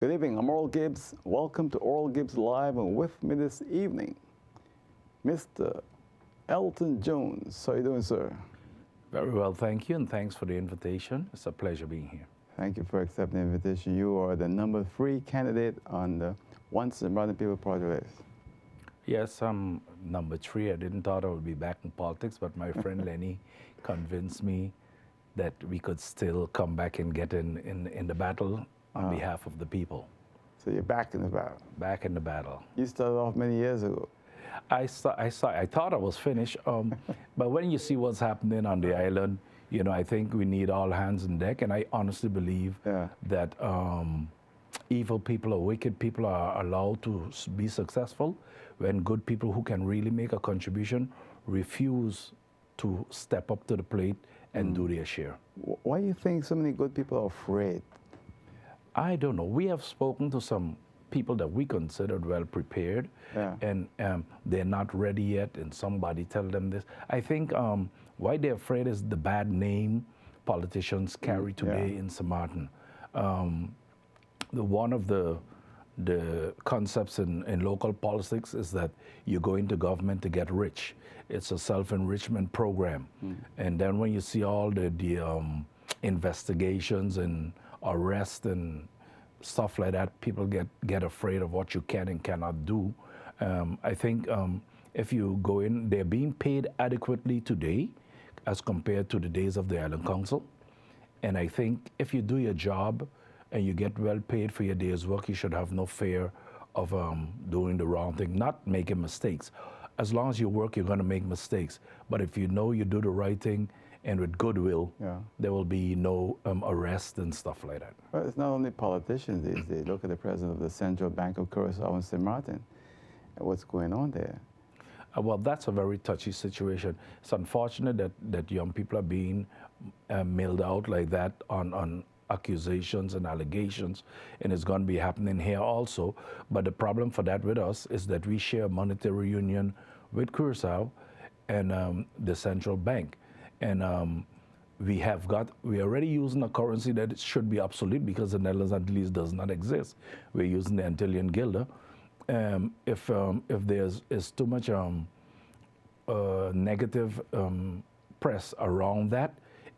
Good evening, I'm Oral Gibbes. Welcome to Oral Gibbes Live, and with me this evening, Mr. Elton Jones. How are you doing, sir? Very well, thank you, and thanks for the invitation. It's a pleasure being here. Thank you for accepting the invitation. You are the number 3 candidate on the Once and Modern People Party list. Yes, I'm number 3. I didn't thought I would be back in politics, but my friend Lenny convinced me that we could still come back and get in the battle on behalf of the people. So you're back in the battle. Back in the battle. You started off many years ago. I thought I was finished, but when you see what's happening on the island, you know, I think we need all hands on deck, and I honestly believe that evil people or wicked people are allowed to be successful when good people who can really make a contribution refuse to step up to the plate and do their share. Why do you think so many good people are afraid? I don't know. We have spoken to some people that we considered well prepared, and they're not ready yet, and somebody tell them this. I think why they're afraid is the bad name politicians carry today in St. Martin. One of the concepts in local politics is that you go into government to get rich. It's a self-enrichment program. And then when you see all the investigations and arrests and stuff like that, people get afraid of what you can and cannot do. I think if you go in, they're being paid adequately today as compared to the days of the Island Council. And I think if you do your job and you get well paid for your day's work, you should have no fear of doing the wrong thing, not making mistakes. As long as you work, you're going to make mistakes. But if you know you do the right thing and with goodwill, there will be no arrest and stuff like that. Well, it's not only politicians these days. Look at the president of the Central Bank of Curaçao and St. Martin. What's going on there? Well, that's a very touchy situation. It's unfortunate that young people are being mailed out like that on accusations and allegations, and it's going to be happening here also. But the problem for that with us is that we share a monetary union with Curaçao and the central bank. And we are already using a currency that it should be obsolete because the Netherlands Antilles does not exist. We're using the Antillean guilder. If there's too much negative press around that,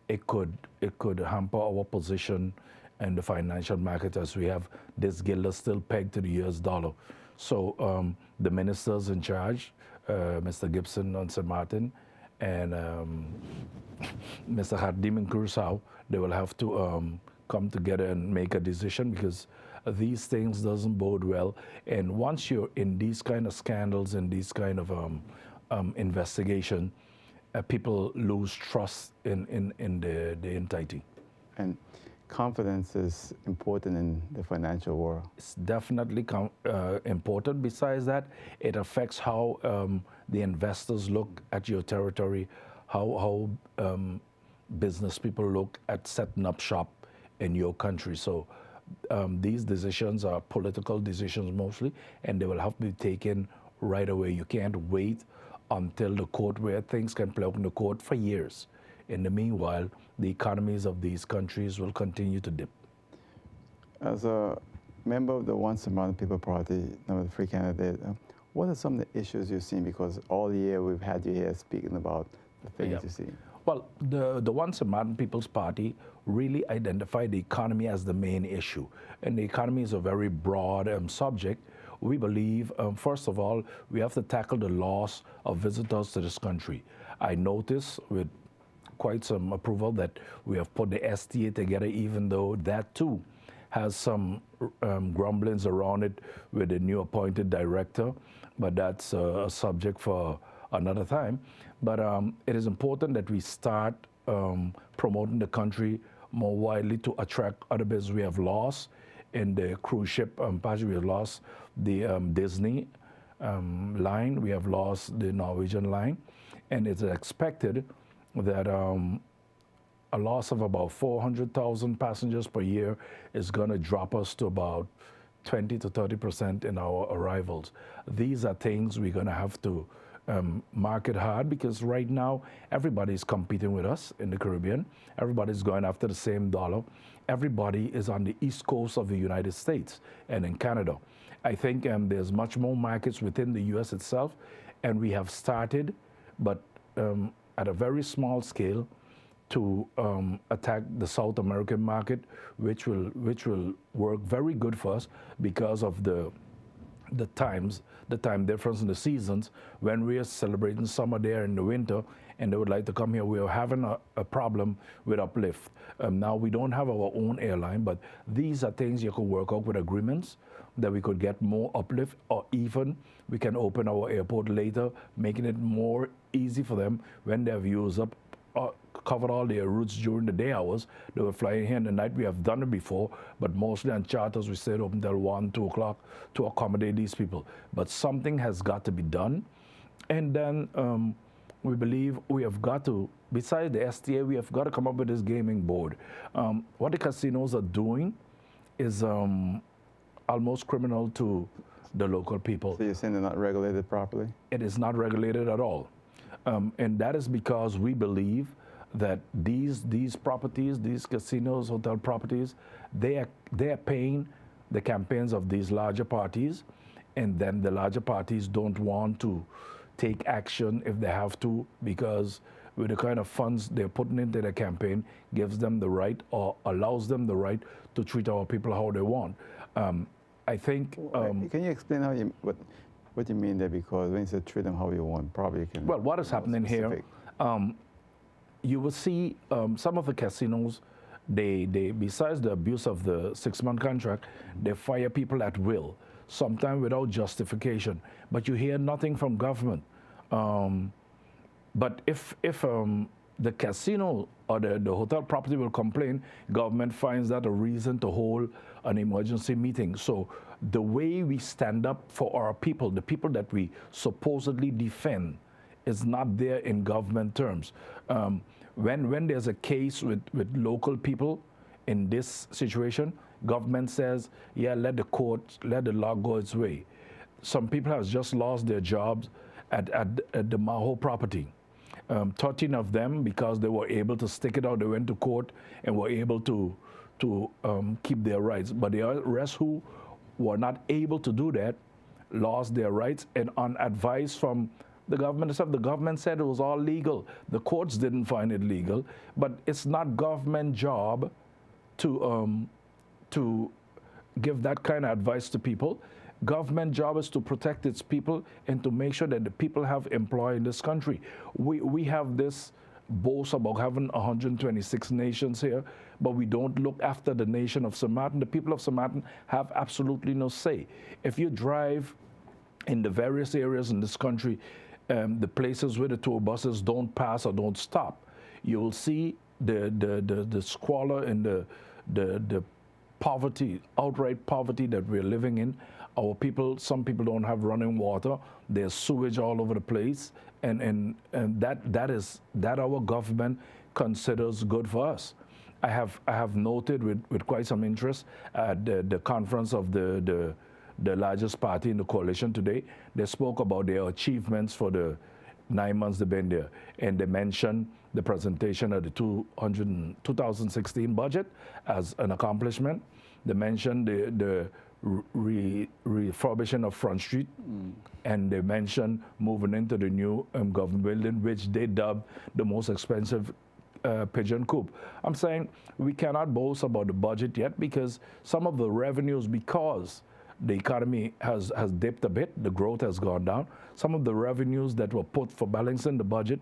it could hamper our position in the financial market, as we have this guilder still pegged to the US dollar. So the ministers in charge, Mr. Gibson on St. Martin and Mr. Hardim in Curaçao, they will have to come together and make a decision, because these things doesn't bode well. And once you're in these kind of scandals and these kind of investigation, people lose trust in the entity. And confidence is important in the financial world. It's definitely important. Besides that, it affects how the investors look at your territory, how business people look at setting up shop in your country. So these decisions are political decisions mostly, and they will have to be taken right away. You can't wait until the court, where things can play out in the court for years. In the meanwhile, the economies of these countries will continue to dip. As a member of the Once and Modern People Party, number 3 candidate, what are some of the issues you've seen? Because all year we've had you here speaking about the things you see. Well, the Once and Modern People's Party really identified the economy as the main issue. And the economy is a very broad subject. We believe, first of all, we have to tackle the loss of visitors to this country. I notice with quite some approval that we have put the STA together, even though that too has some grumblings around it with the new appointed director, but that's a subject for another time. But it is important that we start promoting the country more widely to attract other business. We have lost in the cruise ship passage, we have lost the Disney line, we have lost the Norwegian line, and it's expected that a loss of about 400,000 passengers per year is going to drop us to about 20 to 30% in our arrivals. These are things we're going to have to market hard, because right now everybody's competing with us in the Caribbean. Everybody's going after the same dollar, everybody is on the east coast of the United States and in Canada. I think there's much more markets within the U.S. itself, and we have started, but at a very small scale, to attack the South American market, which will work very good for us because of the time difference in the seasons. When we are celebrating summer there in the winter and they would like to come here, we are having a problem with uplift. Now we don't have our own airline, but these are things you could work out with agreements that we could get more uplift, or even we can open our airport later, making it more easy for them when they have used up covered all their routes during the day hours. They were flying here in the night. We have done it before, but mostly on charters we stayed open till 1, 2 o'clock to accommodate these people. But something has got to be done. And then we believe we have got to, besides the STA, we have got to come up with this gaming board. What the casinos are doing is almost criminal to the local people. So you're saying they're not regulated properly? It is not regulated at all. And that is because we believe that these properties, these casinos, hotel properties, they are paying the campaigns of these larger parties, and then the larger parties don't want to take action if they have to, because with the kind of funds they're putting into their campaign gives them the right, or allows them the right, to treat our people how they want. I think... can you explain how what you mean there? Because when you say treat them how you want, probably you can... Well, what is happening here, you will see some of the casinos, they besides the abuse of the 6-month contract, they fire people at will, sometimes without justification. But you hear nothing from government. But if the casino or the hotel property will complain, government finds that a reason to hold an emergency meeting. So the way we stand up for our people, the people that we supposedly defend, is not there in government terms. When there's a case with local people in this situation, government says, yeah, let the law go its way. Some people have just lost their jobs at the Maho property. 13 of them, because they were able to stick it out, they went to court and were able to keep their rights. But the rest who were not able to do that lost their rights, and on advice from the government itself. The government said it was all legal. The courts didn't find it legal, but it's not government job to give that kind of advice to people. Government job is to protect its people and to make sure that the people have employ in this country. We have this boast about having 126 nations here, but we don't look after the nation of St. Martin. The people of St. Martin have absolutely no say. If you drive in the various areas in this country, the places where the tour buses don't pass or don't stop, you will see the squalor and the poverty, outright poverty that we're living in. Our people, some people don't have running water. There's sewage all over the place, and that our government considers good for us. I have noted with quite some interest at the conference of the largest party in the coalition today. They spoke about their achievements for the 9 months they've been there, and they mentioned the presentation of the 2016 budget as an accomplishment. They mentioned the refurbishing of Front Street, and they mentioned moving into the new government building, which they dubbed the most expensive pigeon coop. I'm saying we cannot boast about the budget yet, because some of the revenues, because the economy has dipped a bit, the growth has gone down, some of the revenues that were put for balancing the budget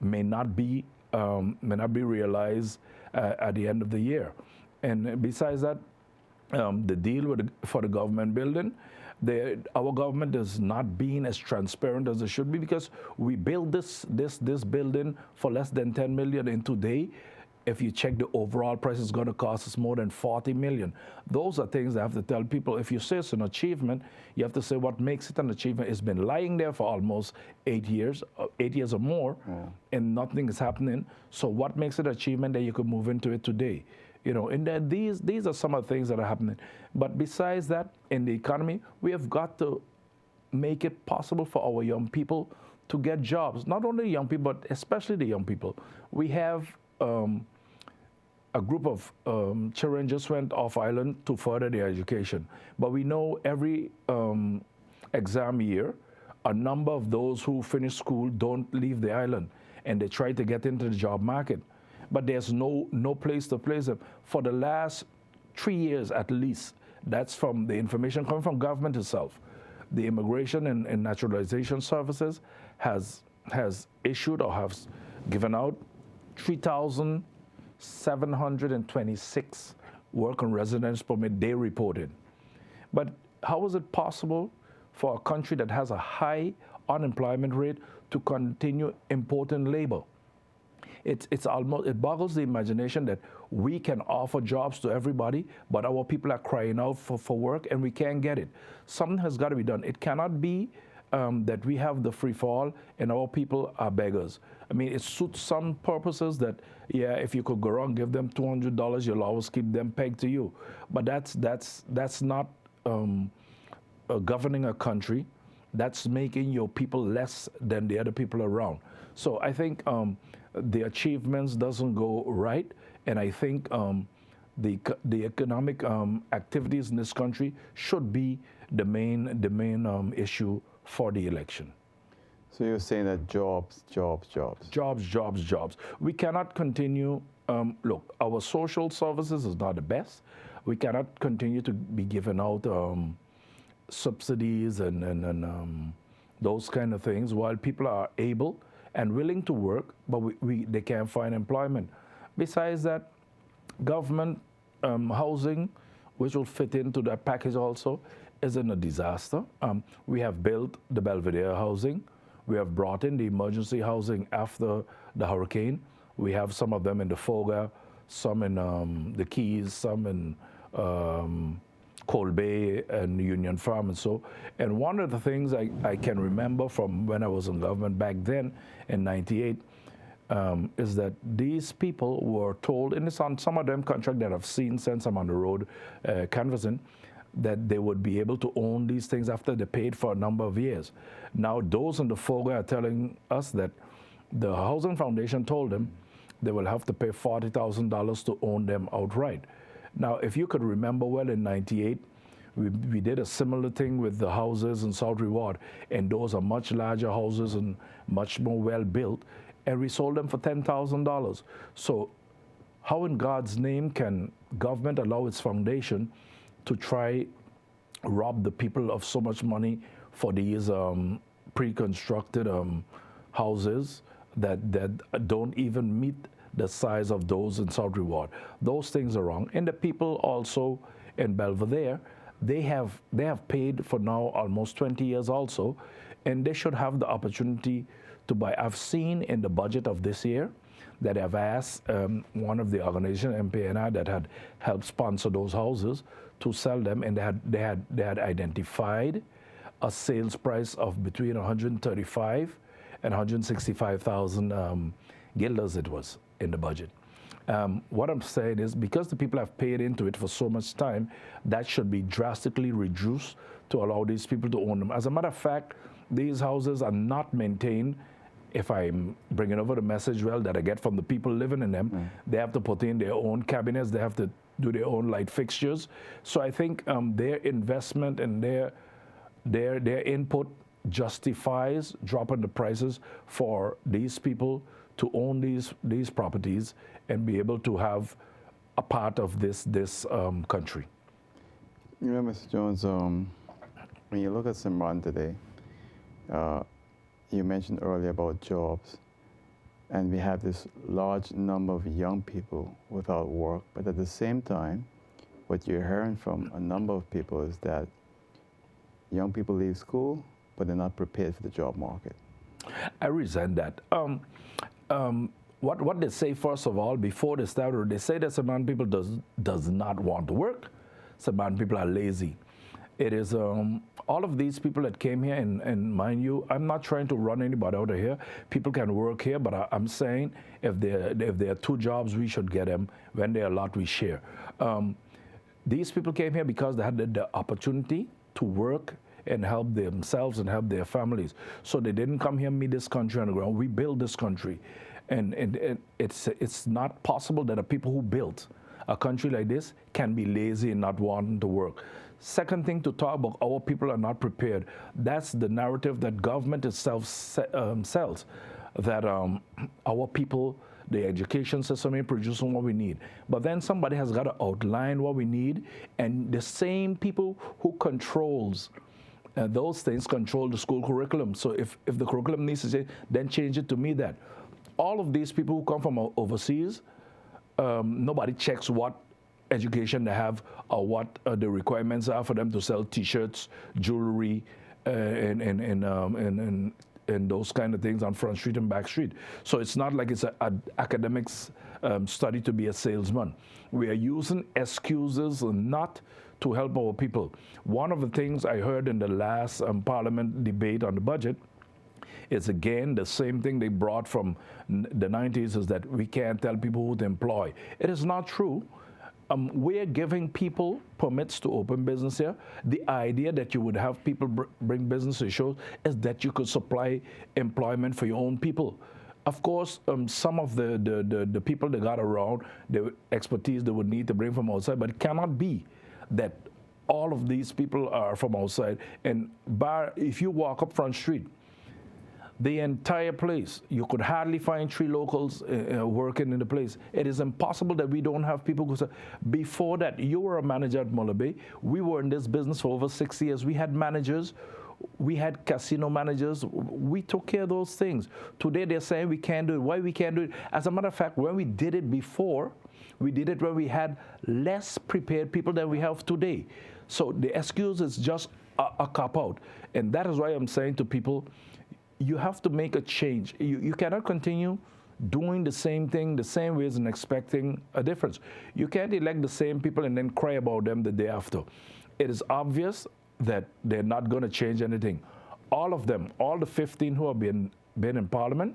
may not be realized at the end of the year. And besides that, the deal for the government building, our government is not being as transparent as it should be, because we built this building for less than 10 million, and today, if you check the overall price, it's going to cost us more than 40 million. Those are things I have to tell people. If you say it's an achievement, you have to say what makes it an achievement. It's been lying there for almost 8 years or more, and nothing is happening. So what makes it an achievement that you could move into it today? You know, and then these are some of the things that are happening. But besides that, in the economy, we have got to make it possible for our young people to get jobs. Not only young people, but especially the young people. We have a group of children just went off island to further their education. But we know every exam year, a number of those who finish school don't leave the island, and they try to get into the job market. But there's no place to place them. For the last 3 years at least, that's from the information coming from government itself. The Immigration and Naturalization Services has issued or has given out 3,726 work and residence permit they reported. But how is it possible for a country that has a high unemployment rate to continue importing labor? It boggles the imagination that we can offer jobs to everybody, but our people are crying out for work and we can't get it. Something has got to be done. It cannot be that we have the free fall and our people are beggars. I mean, it suits some purposes that, yeah, if you could go around, give them $200, you'll always keep them pegged to you. But that's not governing a country. That's making your people less than the other people around. So I think the achievements doesn't go right, and I think the economic activities in this country should be the main issue for the election. So you're saying that jobs. Jobs. We cannot continue. Look, our social services is not the best. We cannot continue to be giving out subsidies and those kind of things while people are able and willing to work, but they can't find employment. Besides that, government housing, which will fit into that package also, is in a disaster. We have built the Belvedere housing. We have brought in the emergency housing after the hurricane. We have some of them in the Foga, some in the Keys, some in Cold Bay and Union Farm and so. And one of the things I can remember from when I was in government back then in '98 is that these people were told, and it's on some of them contract that I've seen since I'm on the road canvassing, that they would be able to own these things after they paid for a number of years. Now those in the Foga are telling us that the Housing Foundation told them they will have to pay $40,000 to own them outright. Now, if you could remember well, in '98, we did a similar thing with the houses in South Reward, and those are much larger houses and much more well-built, and we sold them for $10,000. So how in God's name can government allow its foundation to try rob the people of so much money for these pre-constructed houses that don't even meet the size of those in South Reward? Those things are wrong. And the people also in Belvedere, they have paid for now almost 20 years also, and they should have the opportunity to buy. I've seen in the budget of this year that I've asked one of the organizations, MPNI, that had helped sponsor those houses to sell them, and they had identified a sales price of between 135 and 165,000 guilders it was in the budget. What I'm saying is, because the people have paid into it for so much time, that should be drastically reduced to allow these people to own them. As a matter of fact, these houses are not maintained. If I'm bringing over the message well that I get from the people living in them, they have to put in their own cabinets, they have to do their own light fixtures. So I think their investment and their input justifies dropping the prices for these people to own these properties and be able to have a part of this country. You know, Mr. Jones, when you look at Simran today, you mentioned earlier about jobs, and we have this large number of young people without work, but at the same time, what you're hearing from a number of people is that young people leave school, but they're not prepared for the job market. I resent that. What they say, first of all, before they start, they say that some young people does not want to work. Some young people are lazy. It is all of these people that came here, and mind you, I'm not trying to run anybody out of here. People can work here, but I'm saying if there are two jobs, we should get them. When there are a lot, we share. These people came here because they had the opportunity to work and help themselves and help their families. So they didn't come here and meet this country on the ground. We built this country. And it's not possible that the people who built a country like this can be lazy and not wanting to work. Second thing to talk about, our people are not prepared. That's the narrative that government itself sells, that our people, the education system ain't producing what we need. But then somebody has got to outline what we need, and the same people who controls those things control the school curriculum. So if the curriculum needs to change, then change it to meet that. All of these people who come from overseas, nobody checks what education they have or what the requirements are for them to sell T-shirts, jewelry, and those kind of things on Front Street and Back Street. So it's not like it's an academics study to be a salesman. We are using excuses not to help our people. One of the things I heard in the last Parliament debate on the budget is, again, the same thing they brought from the 90s, is that we can't tell people who to employ. It is not true. We're giving people permits to open business here. The idea that you would have people bring business to shows is that you could supply employment for your own people. Of course, some of the people that got around, the expertise they would need to bring from outside, but it cannot be that all of these people are from outside. And if you walk up Front Street, the entire place, you could hardly find 3 locals working in the place. It is impossible that we don't have people who say, before that, you were a manager at Mulla Bay. We were in this business for over 6 years. We had managers. We had casino managers. We took care of those things. Today, they're saying we can't do it. Why we can't do it? As a matter of fact, when we did it before, we did it when we had less prepared people than we have today. So the excuse is just a cop-out. And that is why I'm saying to people, you have to make a change. You cannot continue doing the same thing the same ways and expecting a difference. You can't elect the same people and then cry about them the day after. It is obvious that they're not going to change anything. All of them, all the 15 who have been in Parliament,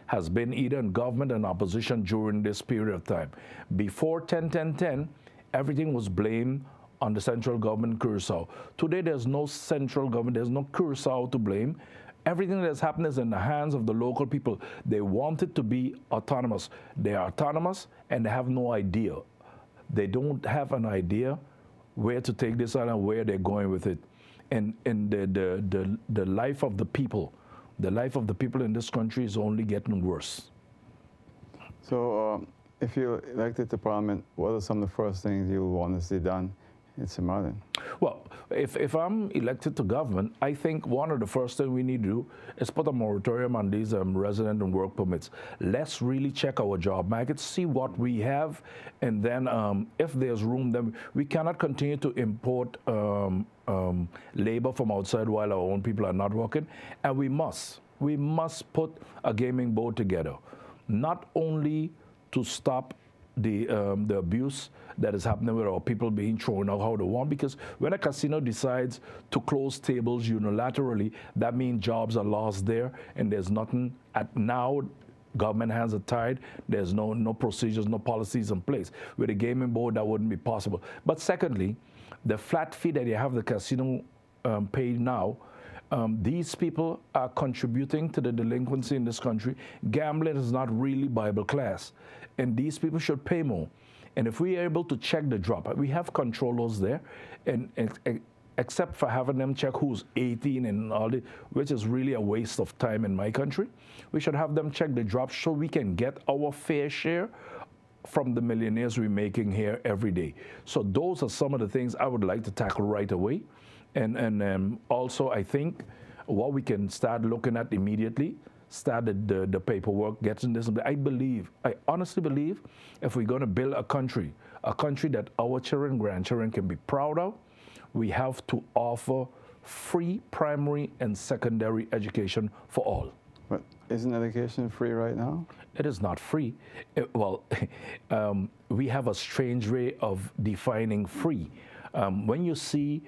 has been either in government and opposition during this period of time. Before 10-10-10, everything was blamed on the central government, Curaçao. Today, there's no central government, there's no Curaçao to blame. Everything that's happened is in the hands of the local people. They want it to be autonomous. They are autonomous and they have no idea. They don't have an idea where to take this on and where they're going with it. And the life of the people, in this country is only getting worse. So if you're elected to Parliament, what are some of the first things you want to see done in St. Martin? Well, if I'm elected to government, I think one of the first things we need to do is put a moratorium on these resident and work permits. Let's really check our job market, see what we have, and then if there's room, then we cannot continue to import labor from outside while our own people are not working. And we must put a gaming board together, not only to stop the abuse that is happening with our people being thrown out how they want, because when a casino decides to close tables unilaterally, that means jobs are lost there, and there's nothing now. Government hands are tied. There's no procedures, no policies in place. With a gaming board, that wouldn't be possible. But secondly, the flat fee that you have the casino pay now, these people are contributing to the delinquency in this country. Gambling is not really Bible class, and these people should pay more. And if we are able to check the drop, we have controllers there, and except for having them check who's 18 and all this, which is really a waste of time in my country, we should have them check the drop so we can get our fair share from the millionaires we're making here every day. So those are some of the things I would like to tackle right away. And also, I think what we can start looking at immediately, started the paperwork, getting this. I honestly believe if we're going to build a country that our children, grandchildren can be proud of, we have to offer free primary and secondary education for all. But isn't education free right now? It is not free. We have a strange way of defining free. When you see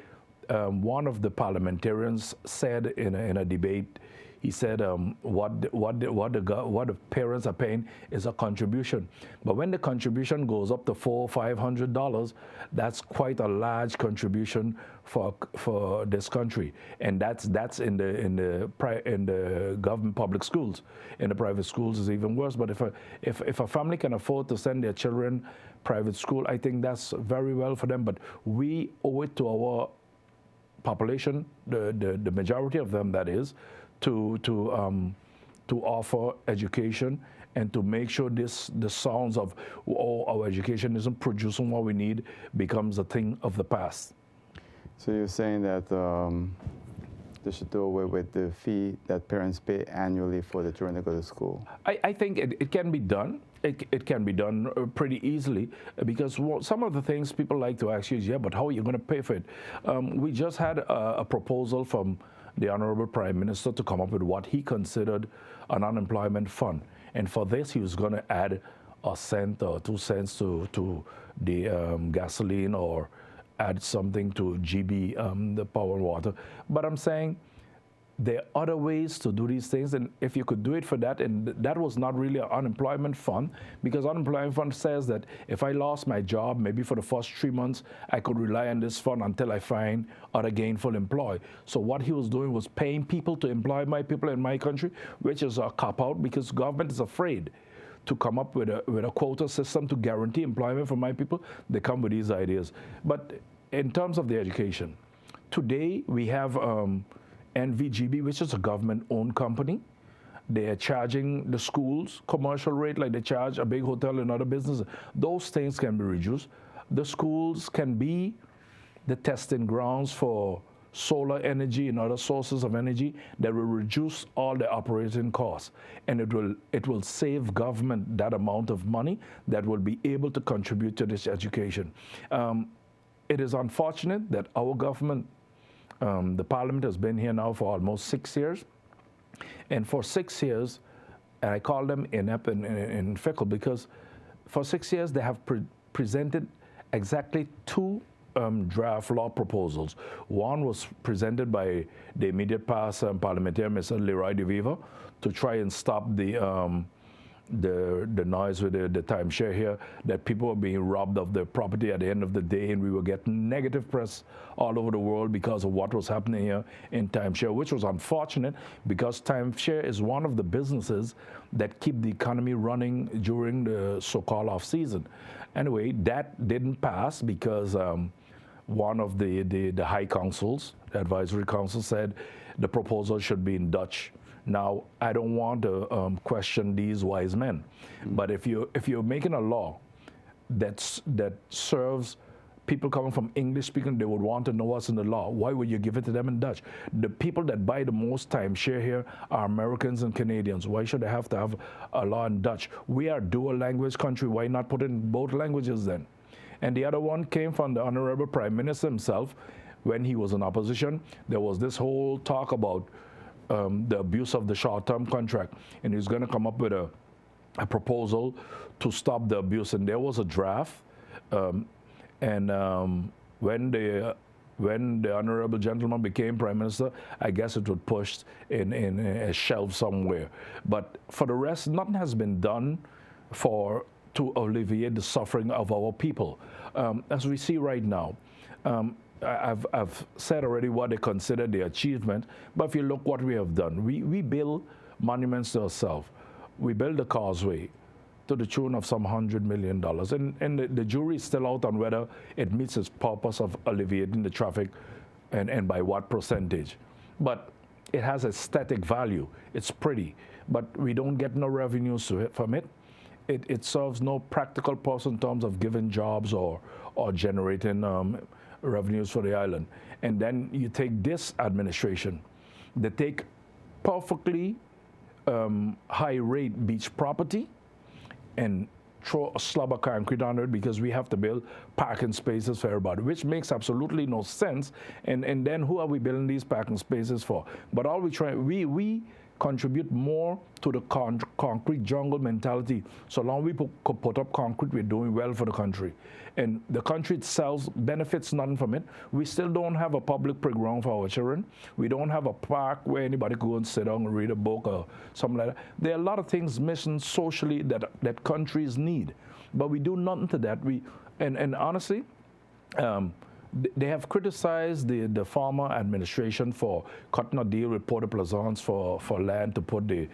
one of the parliamentarians said in a debate, he said what the parents are paying is a contribution. But when the contribution goes up to $400-500, that's quite a large contribution for this country, and that's in the government public schools. In the private schools is even worse. But if a family can afford to send their children private school, I think that's very well for them. But we owe it to our population, the majority of them, that is, to offer education and to make sure the sounds of our education isn't producing what we need becomes a thing of the past. So you're saying that they should do away with the fee that parents pay annually for the children to go to school? I think it can be done. It can be done pretty easily, because some of the things people like to ask you is, yeah, but how are you going to pay for it? We just had a proposal from the Honorable Prime Minister to come up with what he considered an unemployment fund. And for this, he was going to add a cent or 2 cents to the gasoline, or add something to GB, the power and water. But I'm saying there are other ways to do these things, and if you could do it for that, and that was not really an unemployment fund, because unemployment fund says that if I lost my job, maybe for the first 3 months, I could rely on this fund until I find other gainful employ. So what he was doing was paying people to employ my people in my country, which is a cop-out, because government is afraid to come up with a quota system to guarantee employment for my people. They come with these ideas. But in terms of the education, today we have NVGB, which is a government-owned company. They are charging the schools commercial rate like they charge a big hotel and other businesses. Those things can be reduced. The schools can be the testing grounds for solar energy and other sources of energy that will reduce all the operating costs, and it will save government that amount of money that will be able to contribute to this education. It is unfortunate that our government, the parliament has been here now for almost 6 years, and for 6 years, and I call them inept and fickle, because for 6 years they have presented exactly 2 draft law proposals. One was presented by the immediate past parliamentarian, Mr. Leroy De Viva, to try and stop the noise with the timeshare here, that people were being robbed of their property at the end of the day, and we were getting negative press all over the world because of what was happening here in timeshare, which was unfortunate, because timeshare is one of the businesses that keep the economy running during the so-called off-season. Anyway, that didn't pass because one of the high councils, the advisory council, said the proposal should be in Dutch. Now, I don't want to question these wise men, but if you're making a law that serves people coming from English speaking, they would want to know what's in the law. Why would you give it to them in Dutch? The people that buy the most timeshare here are Americans and Canadians. Why should they have to have a law in Dutch? We are a dual language country. Why not put it in both languages then? And the other one came from the Honorable Prime Minister himself. When he was in opposition, there was this whole talk about the abuse of the short-term contract, and he's going to come up with a proposal to stop the abuse. And there was a draft, when the honorable gentleman became prime minister, I guess it was pushed in a shelf somewhere. But for the rest, nothing has been done to alleviate the suffering of our people. As we see right now, I've said already what they consider the achievement, but if you look what we have done, we build monuments to ourselves. We build a causeway to the tune of some $100 million, and the jury is still out on whether it meets its purpose of alleviating the traffic and by what percentage. But it has aesthetic value. It's pretty, but we don't get no revenues from it. It serves no practical purpose in terms of giving jobs or generating revenues for the island. And then you take this administration, they take perfectly high-rate beach property and throw a slab of concrete on it because we have to build parking spaces for everybody, which makes absolutely no sense. And then who are we building these parking spaces for? But all we contribute more to the concrete jungle mentality. So long we could put up concrete, we're doing well for the country. And the country itself benefits nothing from it. We still don't have a public playground for our children. We don't have a park where anybody could go and sit down and read a book or something like that. There are a lot of things missing socially that countries need. But we do nothing to that. And honestly, they have criticized the former administration for cutting a deal with Port Plaisance for land to put the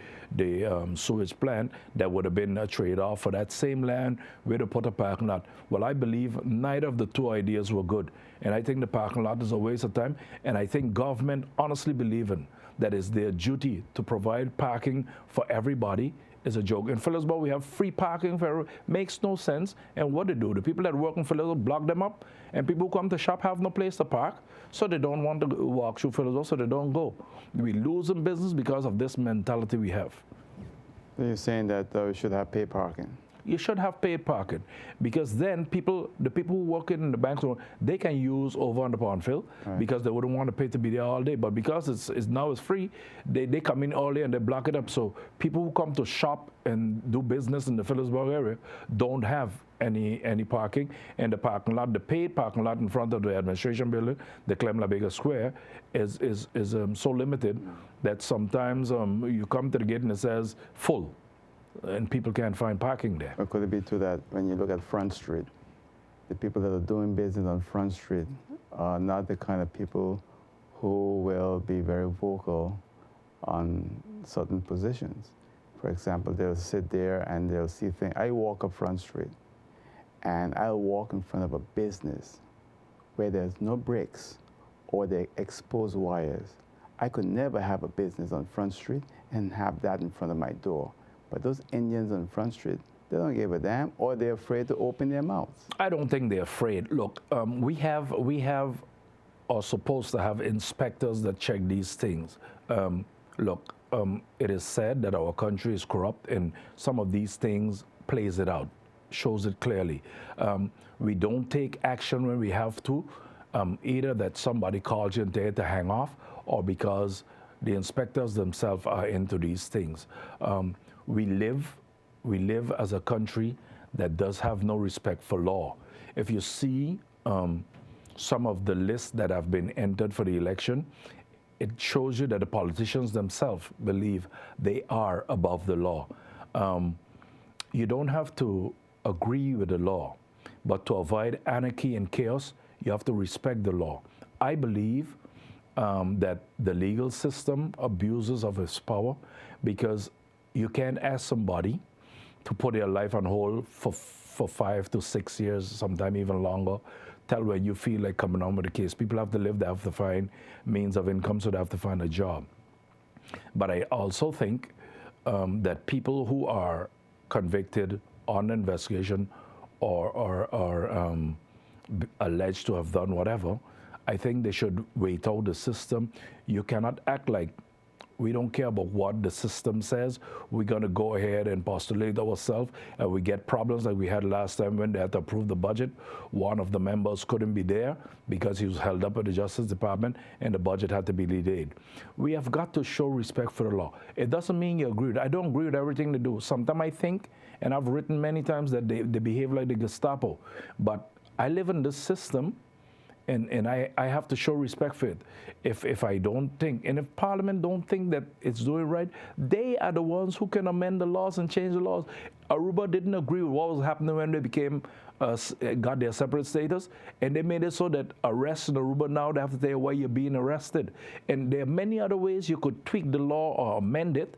sewage plant. That would have been a trade-off for that same land where to put a parking lot. Well, I believe neither of the two ideas were good. And I think the parking lot is a waste of time. And I think government honestly believing that it's their duty to provide parking for everybody is a joke. In Phillipsburg, we have free parking for everyone. Makes no sense. And what they do, the people that work in Phillipsburg block them up, and people who come to shop have no place to park, so they don't want to walk through Phillipsburg, so they don't go. We lose in business because of this mentality we have. So you're saying that we should have paid parking? You should have paid parking, because then the people who work in the banks, they can use over on the Pondfield, right, because they wouldn't want to pay to be there all day. But because it's now free, they come in early and they block it up. So people who come to shop and do business in the Phillipsburg area don't have any parking. And the parking lot, the paid parking lot in front of the administration building, the Clem LaBega Square, is so limited that sometimes you come to the gate and it says full, and people can't find parking there. Or could it be too that when you look at Front Street, the people that are doing business on Front Street are not the kind of people who will be very vocal on certain positions. For example, they'll sit there and they'll see things. I walk up Front Street and I'll walk in front of a business where there's no bricks or they expose wires. I could never have a business on Front Street and have that in front of my door. But those Indians on Front Street, they don't give a damn, or they're afraid to open their mouths. I don't think they're afraid. Look, we have are supposed to have inspectors that check these things. It is said that our country is corrupt, and some of these things plays it out, shows it clearly. We don't take action when we have to, either that somebody calls you and tell you to hang off, or because the inspectors themselves are into these things. We live as a country that does have no respect for law. If you see some of the lists that have been entered for the election, it shows you that the politicians themselves believe they are above the law. You don't have to agree with the law, but to avoid anarchy and chaos, you have to respect the law. I believe that the legal system abuses of its power, because you can't ask somebody to put their life on hold for 5 to 6 years, sometimes even longer, till when you feel like coming on with the case. People have to live, they have to find means of income, so they have to find a job. But I also think that people who are convicted on investigation or alleged to have done whatever, I think they should wait out the system. You cannot act like we don't care about what the system says. We're going to go ahead and postulate ourselves, and we get problems like we had last time when they had to approve the budget. One of the members couldn't be there because he was held up at the Justice Department, and the budget had to be delayed. We have got to show respect for the law. It doesn't mean you agree with it. I don't agree with everything they do. Sometimes I think, and I've written many times, that they behave like the Gestapo. But I live in this system, and I have to show respect for it. If I don't think, and if Parliament don't think that it's doing right, they are the ones who can amend the laws and change the laws. Aruba didn't agree with what was happening when they became, got their separate status, and they made it so that arrests in Aruba now, they have to tell you why you're being arrested. And there are many other ways you could tweak the law or amend it,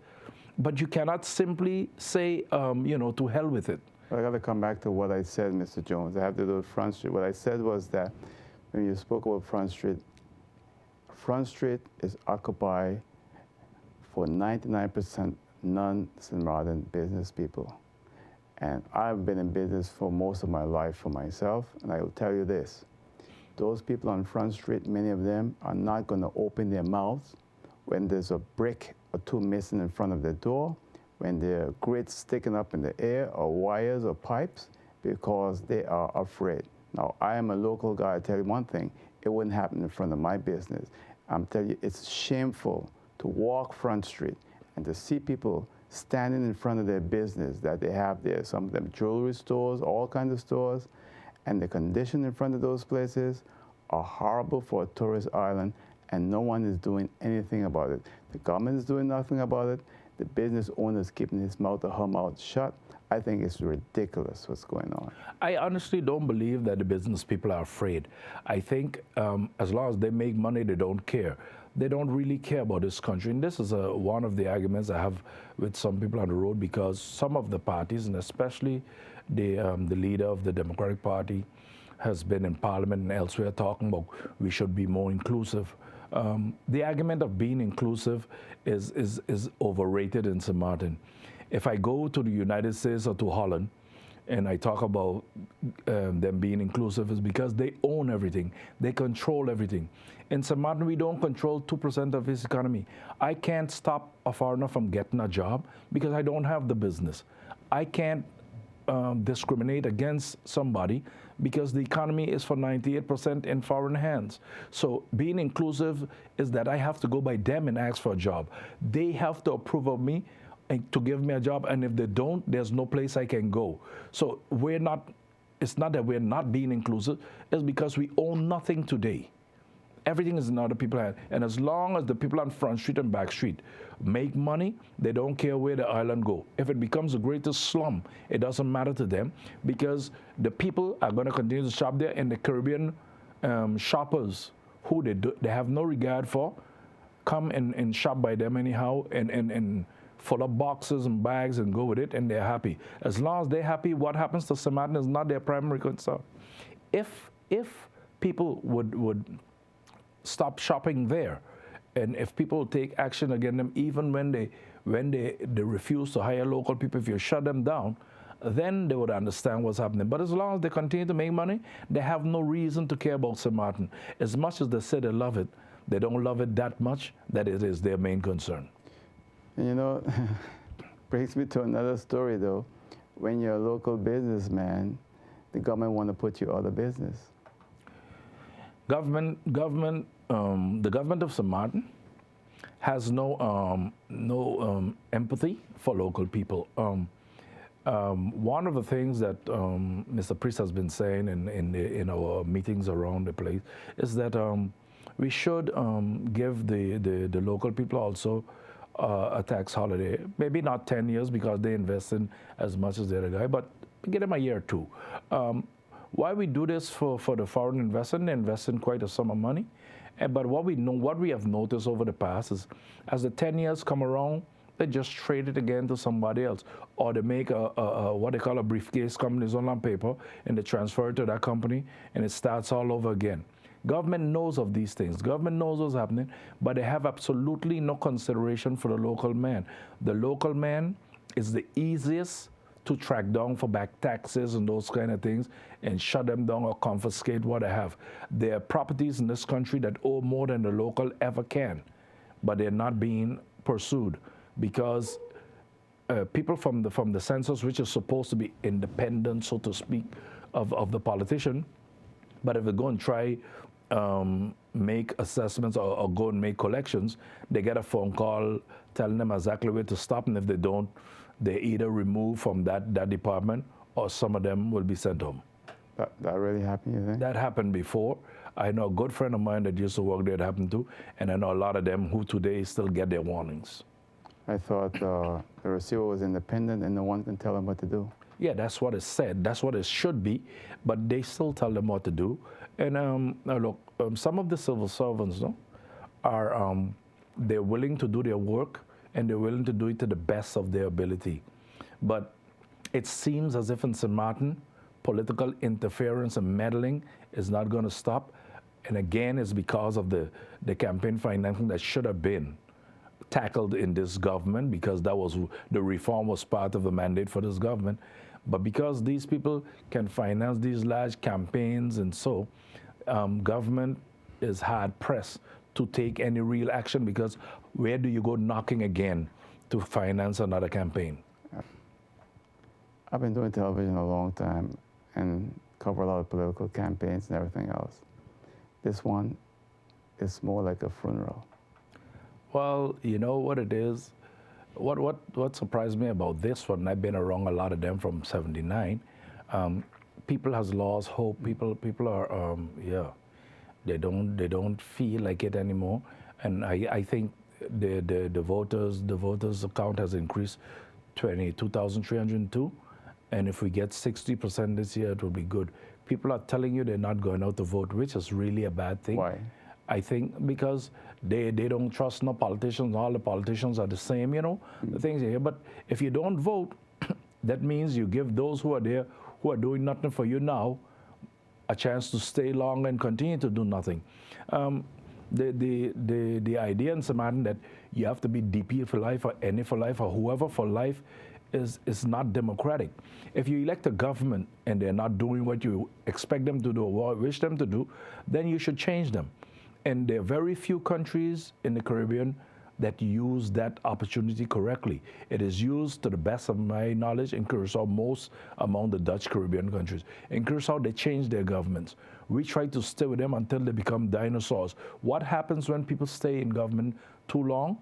but you cannot simply say, to hell with it. I got to come back to what I said, Mr. Jones. I have to do with Front Street. What I said was that when you spoke about Front Street is occupied for 99% non-St. Martin business people. And I've been in business for most of my life for myself, and I will tell you this. Those people on Front Street, many of them are not going to open their mouths when there's a brick or two missing in front of their door, when there are grids sticking up in the air, or wires or pipes, because they are afraid. Now, I am a local guy. I tell you one thing, it wouldn't happen in front of my business. I'm telling you, it's shameful to walk Front Street and to see people standing in front of their business that they have there. Some of them jewelry stores, all kinds of stores, and the condition in front of those places are horrible for a tourist island, and no one is doing anything about it. The government is doing nothing about it. The business owner is keeping his mouth or her mouth shut. I think it's ridiculous what's going on. I honestly don't believe that the business people are afraid. I think as long as they make money, they don't care. They don't really care about this country. And this is one of the arguments I have with some people on the road, because some of the parties, and especially the leader of the Democratic Party, has been in Parliament and elsewhere talking about we should be more inclusive. The argument of being inclusive is overrated in St. Martin. If I go to the United States or to Holland and I talk about them being inclusive, is because they own everything. They control everything. In St. Martin, we don't control 2% of his economy. I can't stop a foreigner from getting a job because I don't have the business. I can't discriminate against somebody because the economy is for 98% in foreign hands. So being inclusive is that I have to go by them and ask for a job. They have to approve of me and to give me a job, and if they don't, there's no place I can go. So it's not that we're not being inclusive, it's because we own nothing today. Everything is in other people's hands. And as long as the people on Front Street and Back Street make money, they don't care where the island go. If it becomes the greatest slum, it doesn't matter to them, because the people are going to continue to shop there, and the Caribbean shoppers who they have no regard for come and shop by them anyhow, and full up boxes and bags and go with it, and they're happy. As long as they're happy, what happens to St. Martin is not their primary concern. If people would stop shopping there, and if people take action against them, even when they refuse to hire local people, if you shut them down, then they would understand what's happening. But as long as they continue to make money, they have no reason to care about St. Martin. As much as they say they love it, they don't love it that much that it is their main concern. You know, brings me to another story though. When you're a local businessman, the government want to put you out of business. The government of St. Martin has no empathy for local people. One of the things that Mr. Priest has been saying in our meetings around the place is that we should give the local people also a tax holiday. Maybe not 10 years because they invest in as much as the other guy, but give them a year or two. Why we do this for the foreign investor? They invest in quite a sum of money. But what we have noticed over the past is, as the 10 years come around, they just trade it again to somebody else, or they make what they call a briefcase company on paper, and they transfer it to that company, and it starts all over again. Government knows of these things. Government knows what's happening, but they have absolutely no consideration for the local man. The local man is the easiest to track down for back taxes and those kind of things, and shut them down or confiscate what they have. There are properties in this country that owe more than the local ever can, but they're not being pursued because people from the census, which is supposed to be independent, so to speak, of the politician, but if they go and try make assessments or go and make collections, they get a phone call telling them exactly where to stop, and if they don't, they either remove from that department, or some of them will be sent home. That really happened, you think? That happened before. I know a good friend of mine that used to work there, it happened to, and I know a lot of them who today still get their warnings. I thought the receiver was independent and no one can tell them what to do. Yeah, that's what it said. That's what it should be, but they still tell them what to do. And now look, some of the civil servants, are they're willing to do their work, and they're willing to do it to the best of their ability. But it seems as if in St. Martin, political interference and meddling is not going to stop. And again, it's because of the campaign financing that should have been tackled in this government, because the reform was part of the mandate for this government. But because these people can finance these large campaigns, and so government is hard pressed to take any real action, because where do you go knocking again to finance another campaign? I've been doing television a long time and cover a lot of political campaigns and everything else. This one is more like a funeral. Well, you know what it is? What surprised me about this one, I've been around a lot of them from '79. People has lost hope. People are they don't feel like it anymore, and I think the voters count has increased 22,302, and if we get 60% this year, it will be good. People are telling you they're not going out to vote, which is really a bad thing. Why? I think because they don't trust no politicians. All the politicians are the same, the things here. But if you don't vote, that means you give those who are there, who are doing nothing for you now, a chance to stay long and continue to do nothing. The idea in Samadhan that you have to be DP for life or NA for life or whoever for life is not democratic. If you elect a government and they're not doing what you expect them to do or wish them to do, then you should change them. And there are very few countries in the Caribbean that use that opportunity correctly. It is used, to the best of my knowledge, in Curacao, most among the Dutch Caribbean countries. In Curacao, they change their governments. We try to stay with them until they become dinosaurs. What happens when people stay in government too long?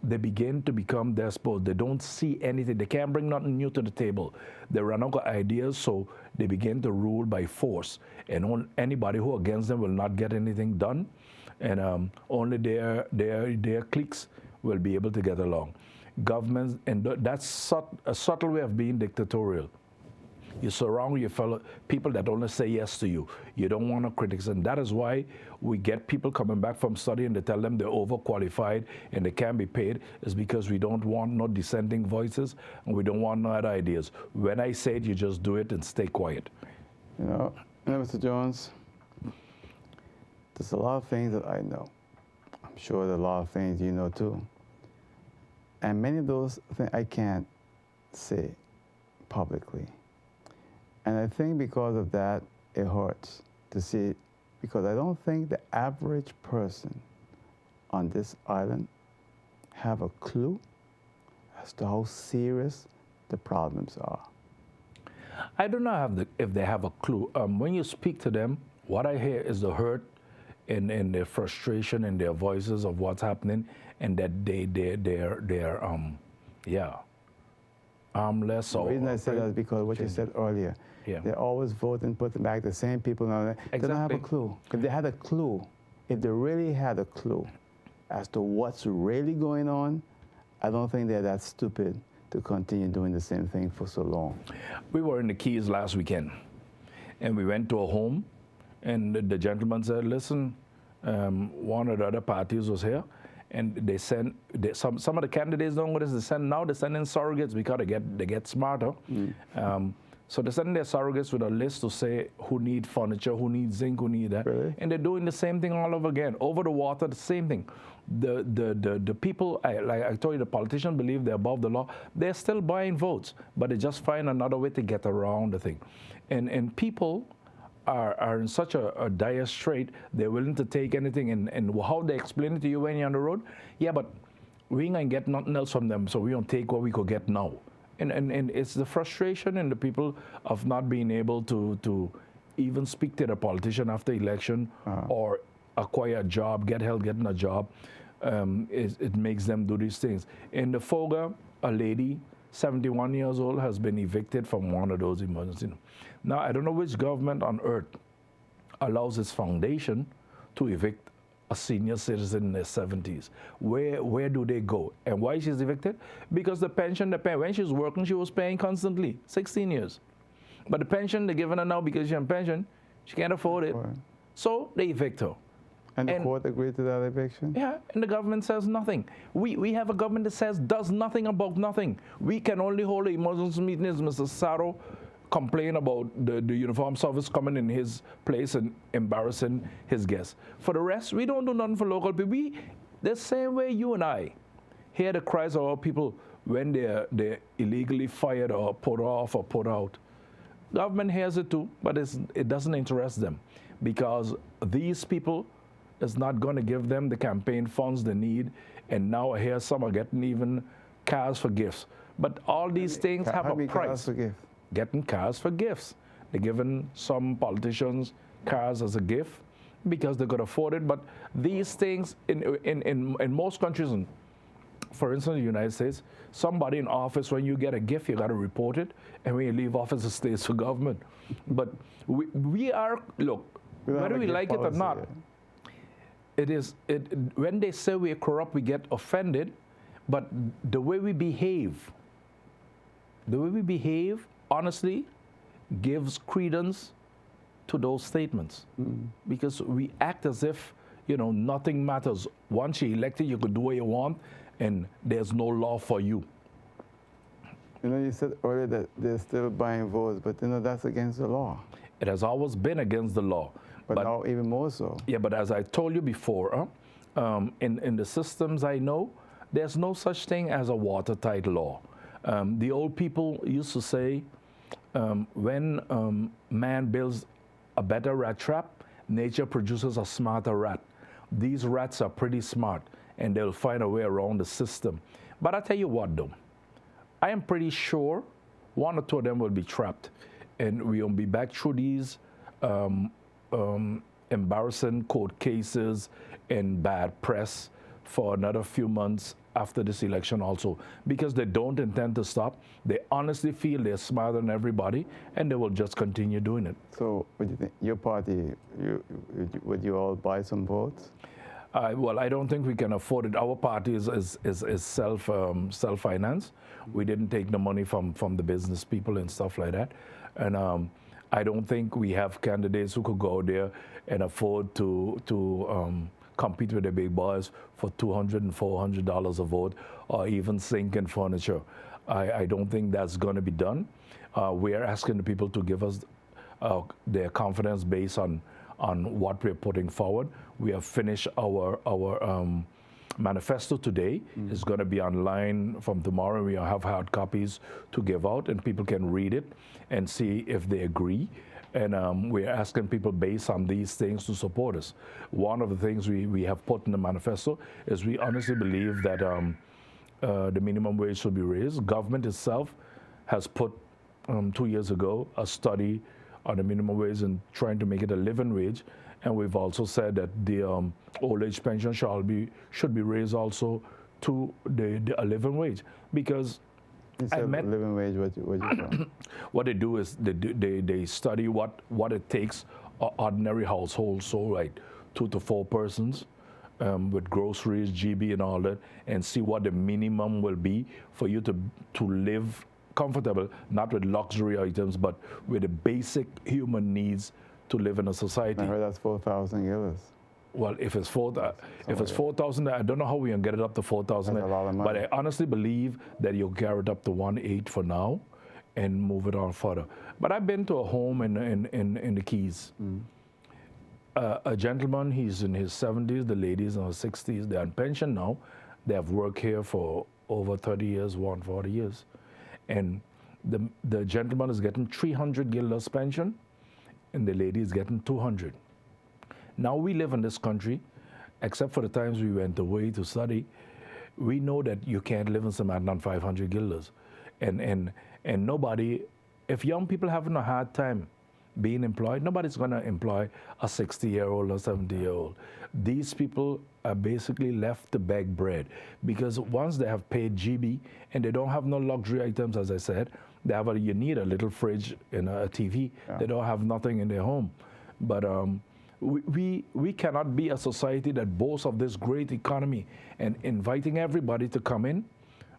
They begin to become despots. They don't see anything. They can't bring nothing new to the table. They run out of ideas, so they begin to rule by force. And anybody who against them will not get anything done. And only their cliques will be able to get along. Governments, and that's a subtle way of being dictatorial. You surround your fellow people that only say yes to you. You don't want to criticize, and that is why we get people coming back from study and they tell them they're overqualified and they can't be paid. Is because we don't want no dissenting voices and we don't want no other ideas. When I say it, you just do it and stay quiet. Mr. Jones, there's a lot of things that I know. I'm sure there are a lot of things you know too. And many of those things I can't say publicly. And I think because of that, it hurts to see it, because I don't think the average person on this island have a clue as to how serious the problems are. I don't know if they have a clue. When you speak to them, what I hear is the hurt and their frustration in their voices of what's happening, and that they're armless. The reason I said that is because what you said earlier. Yeah. They always vote and put back the same people. They don't have a clue. If they had a clue, if they really had a clue as to what's really going on, I don't think they're that stupid to continue doing the same thing for so long. We were in the Keys last weekend, and we went to a home, and the gentleman said, listen, one of the other parties was here, and they send, some of the candidates don't know what they send now. They send in surrogates because they get smarter. So they send their surrogates with a list to say who need furniture, who needs zinc, who need that. Really? And they're doing the same thing all over again. Over the water, the same thing. The people, like I told you, the politicians believe they're above the law. They're still buying votes, but they just find another way to get around the thing. And people are in such a dire strait, they're willing to take anything. And how they explain it to you when you're on the road, yeah, but we ain't gonna get nothing else from them, so we don't take what we could get now. And it's the frustration in the people of not being able to even speak to the politician after election or acquire a job, getting a job. It makes them do these things. In the Foga, a lady, 71 years old, has been evicted from one of those emergencies. Now, I don't know which government on earth allows its foundation to evict a senior citizen in their 70s. Where do they go? And why she's evicted? Because the pension, when she was working, she was paying constantly, 16 years. But the pension they're giving her now because she's on pension, she can't afford it. So they evict her. And the court agreed to that eviction? Yeah, and the government says nothing. We have a government that does nothing about nothing. We can only hold an emergency meeting, as Mr. Saro complain about the uniform service coming in his place and embarrassing his guests. For the rest, we don't do nothing for local people. The same way you and I hear the cries of our people when they're illegally fired or put off or put out. Government hears it too, but it doesn't interest them, because these people is not going to give them the campaign funds they need, and now I hear some are getting even cars for gifts. But all these things have a price. Cars for gifts? Getting cars for gifts. They're giving some politicians cars as a gift because they could afford it. But these things in most countries, for instance, in the United States, somebody in office, when you get a gift, you got to report it, and when you leave office, it stays for government. But we are, look, whether we like it or not, when they say we are corrupt, we get offended, but the way we behave, honestly, gives credence to those statements. Because we act as if, nothing matters. Once you're elected, you can do what you want, and there's no law for you. You said earlier that they're still buying votes, but that's against the law. It has always been against the law. But now even more so. Yeah, but as I told you before, in the systems I know, there's no such thing as a watertight law. The old people used to say, when man builds a better rat trap, nature produces a smarter rat. These rats are pretty smart, and they'll find a way around the system. But I tell you what, though, I am pretty sure one or two of them will be trapped, and we'll be back through these embarrassing court cases and bad press for another few months after this election also, because they don't intend to stop. They honestly feel they're smarter than everybody, and they will just continue doing it. So what do you think? Your party, would you all buy some votes? Well, I don't think we can afford it. Our party is self-financed. We didn't take the money from the business people and stuff like that. And I don't think we have candidates who could go there and afford to compete with the big boys for $200 and $400 a vote, or even sinking furniture. I don't think that's going to be done. We are asking the people to give us their confidence based on what we're putting forward. We have finished our manifesto today. It's going to be online from tomorrow. We have hard copies to give out, and people can read it and see if they agree. And we're asking people based on these things to support us. One of the things we have put in the manifesto is we honestly believe that the minimum wage should be raised. Government itself has put 2 years ago a study on the minimum wage and trying to make it a living wage. And we've also said that the old age pension should be raised also to a living wage, because living wage. What you what they do is they study what it takes an ordinary household, so like 2 to 4 persons with groceries, GB, and all that, and see what the minimum will be for you to live comfortable, not with luxury items, but with the basic human needs to live in a society. I heard that's $4,000. Well, if it's 4,000, I don't know how we can get it up to 4,000. That's a lot of money. But I honestly believe that you'll carry it up to 1.8 for now, and move it on further. But I've been to a home in the Keys. A gentleman, he's in his 70s. The ladies in her 60s. They're on pension now. They have worked here for over 30 years, 40 years, and the gentleman is getting $300 pension, and the lady is getting 200. Now we live in this country, except for the times we went away to study, we know that you can't live in Samaritan on $500. And nobody, if young people having a hard time being employed, nobody's going to employ a 60-year-old or 70-year-old. These people are basically left to beg bread, because once they have paid GB and they don't have no luxury items, as I said, you need a little fridge and a TV. Yeah. They don't have nothing in their home. But we cannot be a society that boasts of this great economy and inviting everybody to come in,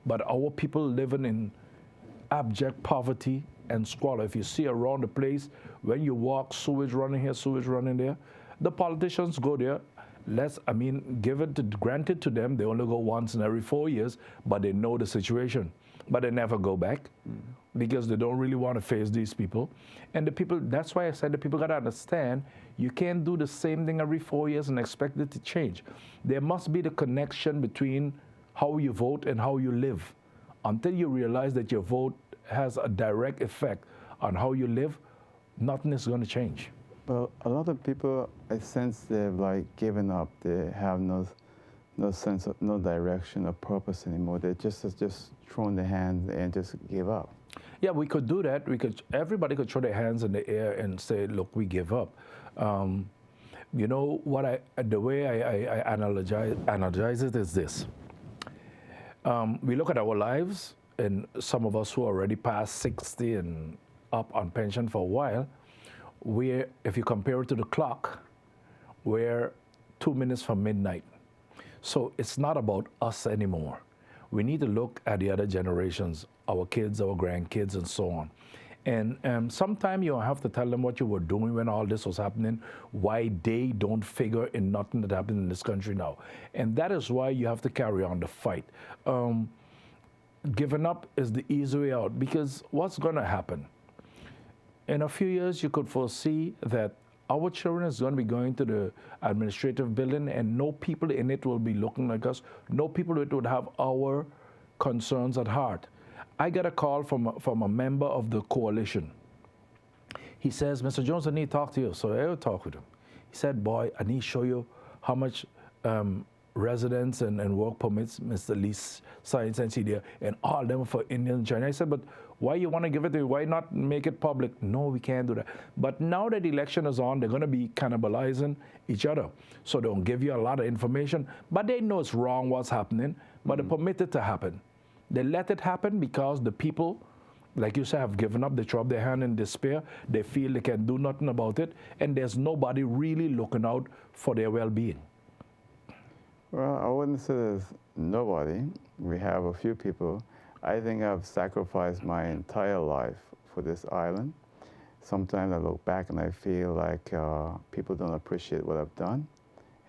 but our people living in abject poverty and squalor. If you see around the place, when you walk, sewage running here, sewage running there, the politicians go there. Granted to them, they only go once in every 4 years, but they know the situation. But they never go back because they don't really want to face these people. And the people, that's why I said the people got to understand, you can't do the same thing every 4 years and expect it to change. There must be the connection between how you vote and how you live. Until you realize that your vote has a direct effect on how you live, nothing is going to change. Well, a lot of people, I sense they've given up. They have no sense of, no direction or purpose anymore. They just thrown their hands and just give up. Yeah, we could do that. Everybody could throw their hands in the air and say, look, we give up. You know, the way I analogize it is this. We look at our lives, and some of us who are already past 60 and up on pension for a while, if you compare it to the clock, we're 2 minutes from midnight. So it's not about us anymore. We need to look at the other generations, our kids, our grandkids, and so on. And sometimes you have to tell them what you were doing when all this was happening, why they don't figure in nothing that happened in this country now. And that is why you have to carry on the fight. Giving up is the easy way out, because what's going to happen? In a few years, you could foresee that our children is going to be going to the administrative building, and no people in it will be looking like us. No people that would have our concerns at heart. I got a call from a member of the coalition. He says, Mr. Jones, I need to talk to you. So I will talk with him. He said, boy, I need to show you how much residence and work permits Mr. Lee signed since he there, and all of them for Indian and China. I said, but why you want to give it to me? Why not make it public? No, we can't do that. But now that the election is on, they're going to be cannibalizing each other. So they don't give you a lot of information, but they know it's wrong what's happening, but they permit it to happen. They let it happen because the people, like you say, have given up. They throw up their hand in despair. They feel they can do nothing about it, and there's nobody really looking out for their well-being. Well, I wouldn't say there's nobody. We have a few people. I think I've sacrificed my entire life for this island. Sometimes I look back and I feel like people don't appreciate what I've done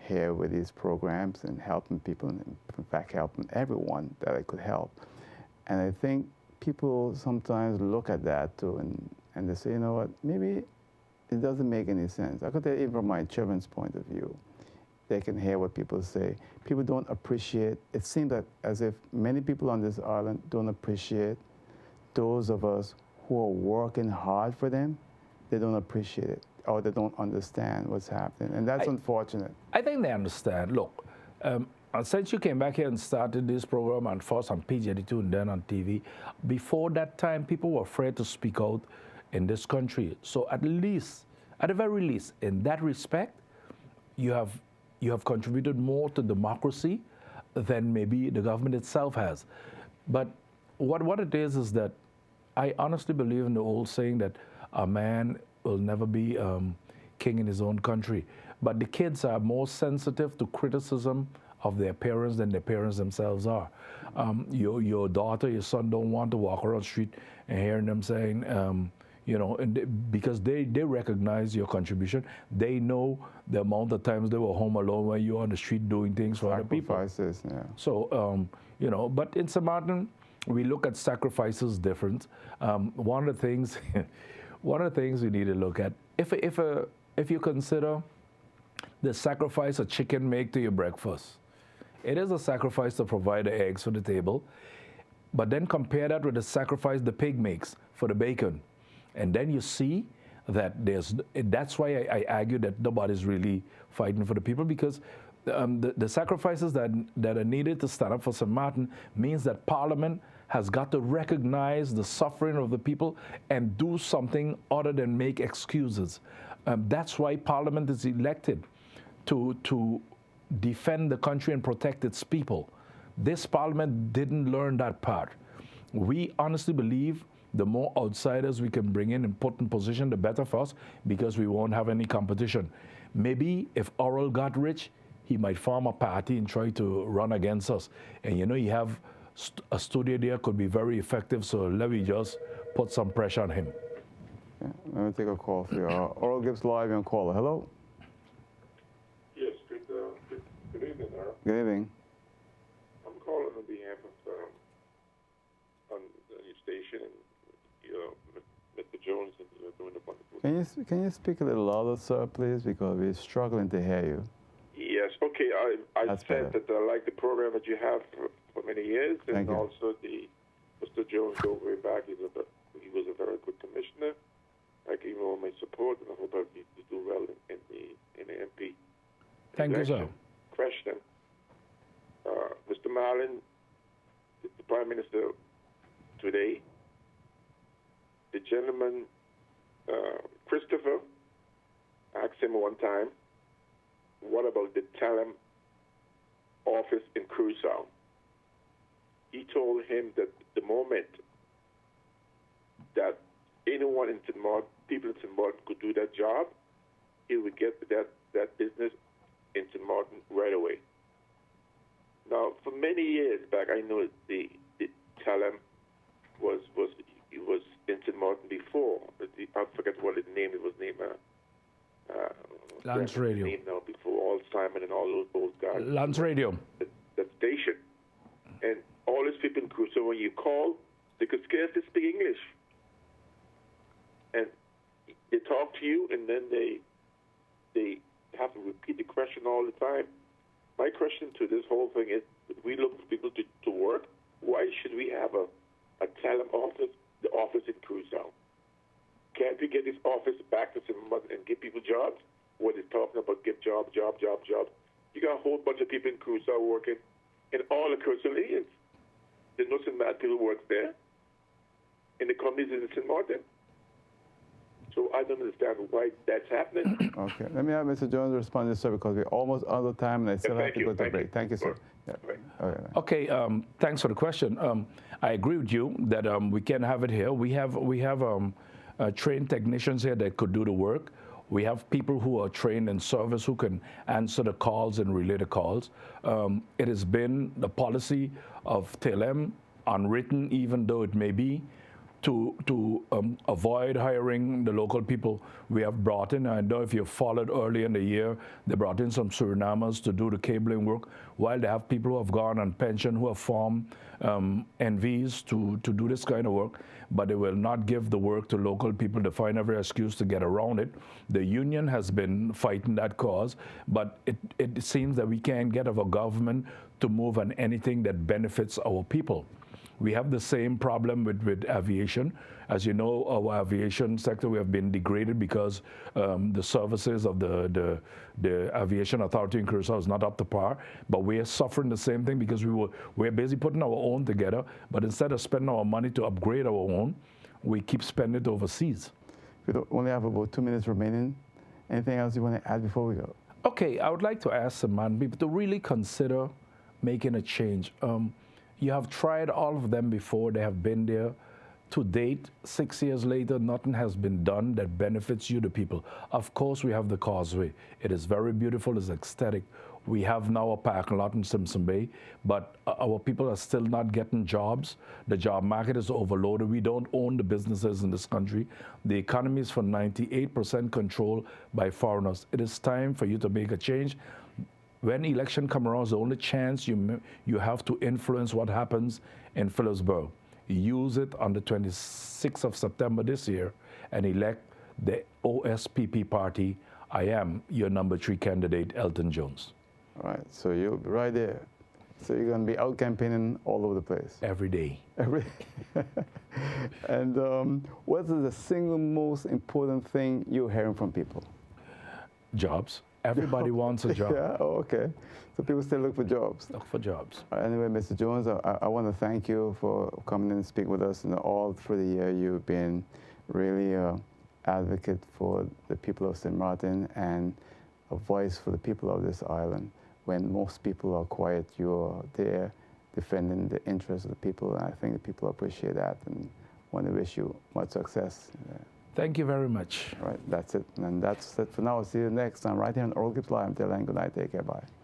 here with these programs and helping people, and in fact helping everyone that I could help. And I think people sometimes look at that too, and they say, you know what, maybe it doesn't make any sense. I could tell you, even from my children's point of view, they can hear what people say. People don't appreciate, it seems that as if many people on this island don't appreciate those of us who are working hard for them. They don't appreciate it, or they don't understand what's happening, and that's unfortunate. I think they understand. Look, since you came back here and started this program, and first on PG82 and then on TV, before that time, people were afraid to speak out in this country. So at the very least, in that respect, you have contributed more to democracy than maybe the government itself has. But what it is that I honestly believe in the old saying that a man will never be king in his own country. But the kids are more sensitive to criticism of their parents than their parents themselves are. Your daughter, your son don't want to walk around the street and hearing them saying, because they recognize your contribution. They know the amount of times they were home alone when you were on the street doing things for other people. Sacrifices, yeah. So, but in St. Martin, we look at sacrifices different. One of the things we need to look at, if you consider the sacrifice a chicken make to your breakfast, it is a sacrifice to provide the eggs for the table, but then compare that with the sacrifice the pig makes for the bacon. And then you see that that's why I argue that nobody's really fighting for the people, because the sacrifices that are needed to stand up for St. Martin means that Parliament has got to recognize the suffering of the people and do something other than make excuses. That's why Parliament is elected to defend the country and protect its people. This Parliament didn't learn that part. We honestly believe the more outsiders we can bring in and put in position, the better for us, because we won't have any competition. Maybe if Oral got rich, he might form a party and try to run against us. And you have a studio there could be very effective, so let me just put some pressure on him. Yeah, let me take a call for you. Oral Gibbes live on caller. Hello? Yes, good evening, Earl. Good evening. I'm calling on behalf of your station and Mr. Jones, and you're doing a wonderful. Can you speak a little louder, sir, please, because we're struggling to hear you. Yes, okay. I said that I like the program that you have for many years, and also Mr. Jones go way back. He was a very good commissioner. I give him all my support, and I hope I do well in the MP. Thank you, sir. Question. Mr. Marlin, the Prime Minister today, the gentleman, Christopher, asked him one time, what about the Talem office in Curaçao? he told him that the moment that anyone in St. Martin, people in St. Martin could do that job, he would get that business in St. Martin right away. Now, for many years back, I know the Talem was in St. Martin before. I forget what his name. It was named Lance Radio. Name now before all Simon and all those guys. Lance Radio. That station, and all these people in crew. So when you call, they could scarcely speak English, and they talk to you, and then they have to repeat the question all the time. My question to this whole thing is, we look for people to work. Why should we have a Talem office, the office in Crusoe? Can't we get this office back to St. Martin and give people jobs? What they're talking about, give job. You got a whole bunch of people in Crusoe working, and all the Crusoeans. There's no St. Martin people work there, and the companies in St. Martin. So I don't understand why that's happening. Okay. Let me have Mr. Jones respond to this, sir, because we're almost out of time, and I still have to go to break. Thank you, sir. Yeah. Okay. Thanks for the question. I agree with you that we can have it here. We have trained technicians here that could do the work. We have people who are trained in service who can answer the calls and relay the calls. It has been the policy of Talem, unwritten even though it may be, to avoid hiring the local people we have brought in. I know if you followed early in the year, they brought in some Surinamers to do the cabling work, while they have people who have gone on pension who have formed NVs to do this kind of work, but they will not give the work to local people to find every excuse to get around it. The union has been fighting that cause, but it seems that we can't get our government to move on anything that benefits our people. We have the same problem with aviation. As you know, our aviation sector, we have been degraded because the services of the Aviation Authority in Curacao is not up to par. But we are suffering the same thing because we're busy putting our own together. But instead of spending our money to upgrade our own, we keep spending it overseas. We only have about 2 minutes remaining. Anything else you want to add before we go? Okay, I would like to ask the man people to really consider making a change. You have tried all of them before. They have been there. To date, 6 years later, nothing has been done that benefits you, the people. Of course, we have the causeway. It is very beautiful. It's ecstatic. We have now a parking lot in Simpson Bay, but our people are still not getting jobs. The job market is overloaded. We don't own the businesses in this country. The economy is for 98% controlled by foreigners. It is time for you to make a change. When election comes around, the only chance you have to influence what happens in Phillipsburg. Use it on the 26th of September this year and elect the OSPP party. I am your number 3 candidate, Elton Jones. All right, so you'll be right there. So you're going to be out campaigning all over the place. Every day. Every day. And what is the single most important thing you're hearing from people? Jobs. Everybody wants a job. Yeah, oh, okay. So people still look for jobs. Look for jobs. Anyway, Mr. Jones, I want to thank you for coming in and speak with us. And all through the year, you've been really an advocate for the people of St. Martin and a voice for the people of this island. When most people are quiet, you're there defending the interests of the people. And I think the people appreciate that and want to wish you much success. Thank you very much. All right, that's it. And that's it for now. See you next time right here on Oral Gibbs Live. Until then, good night. Take care. Bye.